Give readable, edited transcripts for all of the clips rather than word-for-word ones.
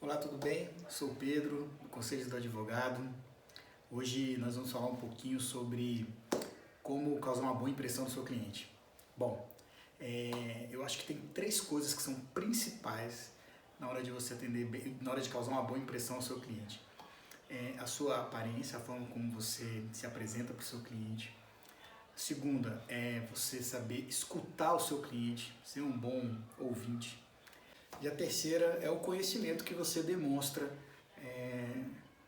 Olá, tudo bem? Sou o Pedro, do Conselho do Advogado. Hoje nós vamos falar um pouquinho sobre como causar uma boa impressão no seu cliente. Bom, eu acho que tem três coisas que são principais na hora de você atender bem, na hora de causar uma boa impressão ao seu cliente. A sua aparência, a forma como você se apresenta para o seu cliente. A segunda é você saber escutar o seu cliente, ser um bom ouvinte. E a terceira é o conhecimento que você demonstra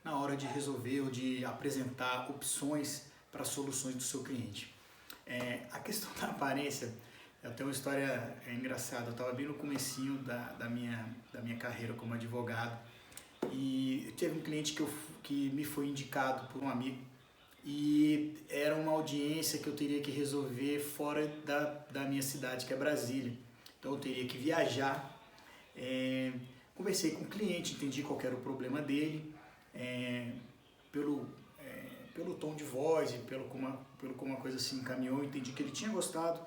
na hora de resolver ou de apresentar opções para soluções do seu cliente. A questão da aparência, eu tenho uma história engraçada. Eu estava bem no comecinho da minha carreira como advogado e teve um cliente que me foi indicado por um amigo e era uma audiência que eu teria que resolver fora da minha cidade, que é Brasília. Então eu teria que viajar. Conversei com o cliente, entendi qual era o problema dele, pelo tom de voz e pelo como a coisa se encaminhou, entendi que ele tinha gostado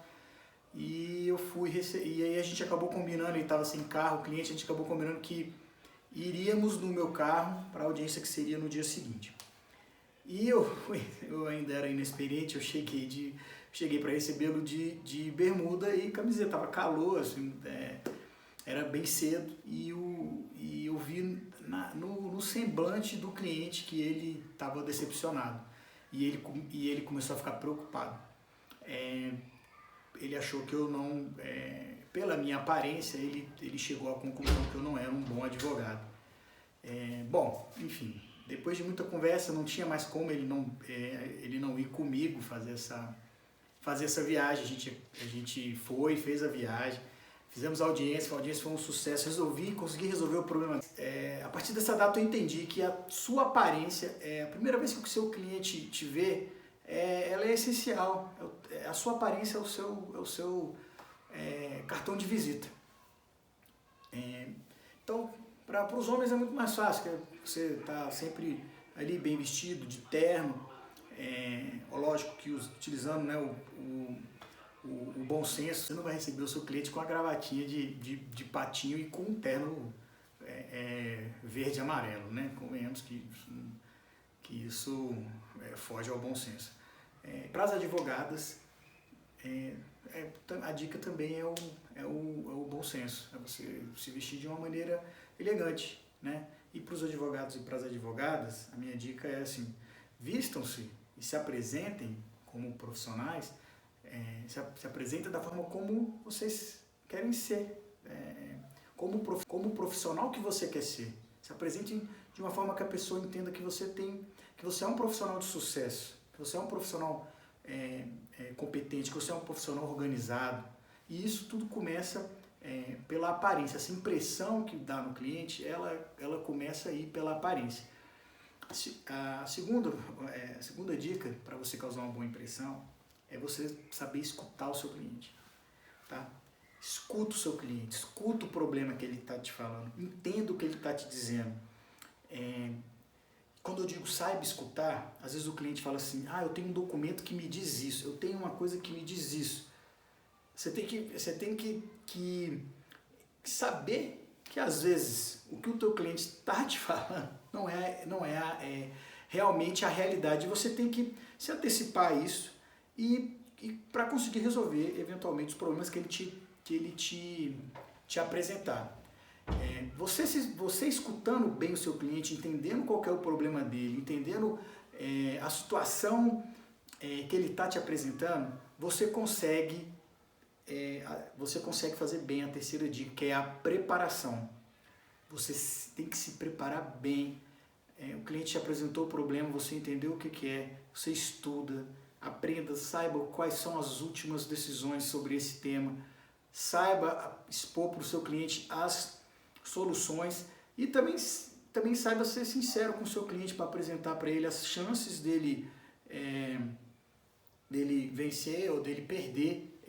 e eu fui e aí a gente acabou combinando, ele estava sem carro, o cliente, a gente acabou combinando que iríamos no meu carro para a audiência que seria no dia seguinte. E eu ainda era inexperiente, eu cheguei para recebê-lo de bermuda e camiseta, estava calor, assim, era bem cedo e eu vi no semblante do cliente que ele estava decepcionado e ele começou a ficar preocupado. Ele achou que eu não, pela minha aparência, ele chegou à conclusão que eu não era um bom advogado. Bom, enfim, depois de muita conversa não tinha mais como ele não ir comigo fazer essa viagem. A gente fez a viagem. Fizemos a audiência foi um sucesso, consegui resolver o problema. A partir dessa data eu entendi que a sua aparência, a primeira vez que o seu cliente te vê, ela é essencial. A sua aparência é o seu cartão de visita. Então, para os homens é muito mais fácil, que você está sempre ali bem vestido, de terno, lógico que utilizando, né, o bom senso. Você não vai receber o seu cliente com a gravatinha de patinho e com um terno verde e amarelo, né? Convenhamos que isso foge ao bom senso. Para as advogadas, a dica também é o bom senso, é você se vestir de uma maneira elegante, né? E para os advogados e para as advogadas, a minha dica é assim: vistam-se e se apresentem como profissionais. Se apresenta da forma como vocês querem ser, como profissional que você quer ser. Se apresente de uma forma que a pessoa entenda que você é um profissional de sucesso, que você é um profissional competente, que você é um profissional organizado. E isso tudo começa pela aparência. Essa impressão que dá no cliente, ela começa aí pela aparência. A segunda dica para você causar uma boa impressão é você saber escutar o seu cliente, tá? Escuta o seu cliente, escuta o problema que ele está te falando, entenda o que ele está te dizendo. Quando eu digo saiba escutar, às vezes o cliente fala assim: eu tenho um documento que me diz isso, eu tenho uma coisa que me diz isso. Você tem que saber que às vezes o que o teu cliente está te falando não é realmente a realidade. Você tem que se antecipar a isso e para conseguir resolver eventualmente os problemas que ele te apresentar. Você escutando bem o seu cliente, entendendo qual é o problema dele, entendendo a situação que ele está te apresentando, você consegue fazer bem a terceira dica, que é a preparação. Você tem que se preparar bem. O cliente te apresentou o problema, você entendeu o que é, você estuda, aprenda, saiba quais são as últimas decisões sobre esse tema, saiba expor para o seu cliente as soluções e também saiba ser sincero com o seu cliente para apresentar para ele as chances dele vencer ou dele perder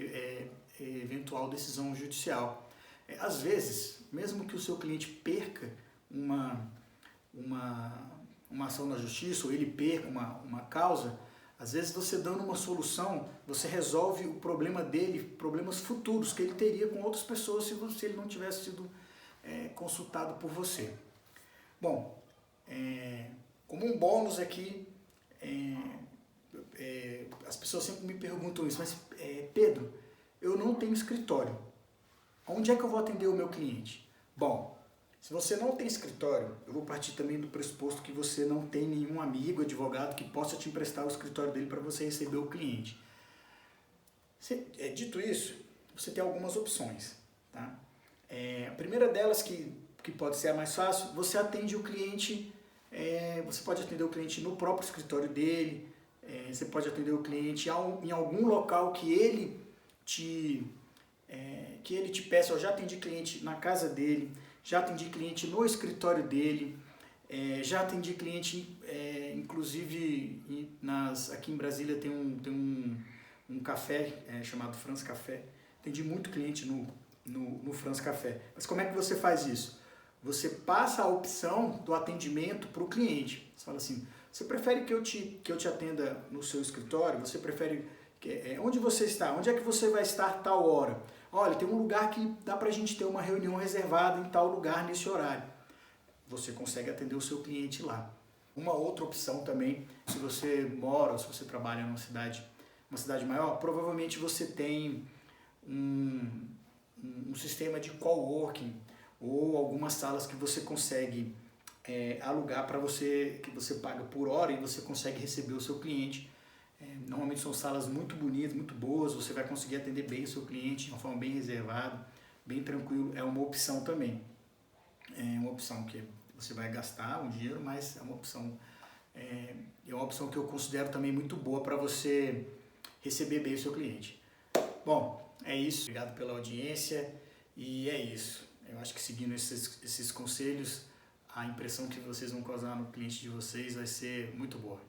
eventual decisão judicial. Às vezes, mesmo que o seu cliente perca uma ação na justiça ou ele perca uma causa, às vezes você dando uma solução, você resolve o problema dele, problemas futuros que ele teria com outras pessoas se ele não tivesse sido consultado por você. Bom, como um bônus aqui, as pessoas sempre me perguntam isso, mas Pedro, eu não tenho escritório. Onde é que eu vou atender o meu cliente? Bom, se você não tem escritório, eu vou partir também do pressuposto que você não tem nenhum amigo, advogado que possa te emprestar o escritório dele para você receber o cliente. Dito isso, você tem algumas opções. Tá? A primeira delas, que pode ser a mais fácil, você atende o cliente, você pode atender o cliente no próprio escritório dele, você pode atender o cliente em algum local que ele te peça. Eu já atendi cliente na casa dele, já atendi cliente no escritório dele, já atendi cliente, inclusive aqui em Brasília tem um café chamado Franz Café. Atendi muito cliente no Franz Café. Mas como é que você faz isso? Você passa a opção do atendimento para o cliente. Você fala assim, você prefere que eu te atenda no seu escritório? Você prefere onde você está? Onde é que você vai estar tal hora? Olha, tem um lugar que dá para a gente ter uma reunião reservada em tal lugar nesse horário. Você consegue atender o seu cliente lá. Uma outra opção também, se você mora ou se você trabalha numa cidade maior, provavelmente você tem um sistema de coworking ou algumas salas que você consegue alugar para você, que você paga por hora e você consegue receber o seu cliente. Normalmente são salas muito bonitas, muito boas, você vai conseguir atender bem o seu cliente de uma forma bem reservada, bem tranquilo. É uma opção também. É uma opção que você vai gastar um dinheiro, mas é uma opção que eu considero também muito boa para você receber bem o seu cliente. Bom, é isso. Obrigado pela audiência e é isso. Eu acho que seguindo esses conselhos, a impressão que vocês vão causar no cliente de vocês vai ser muito boa.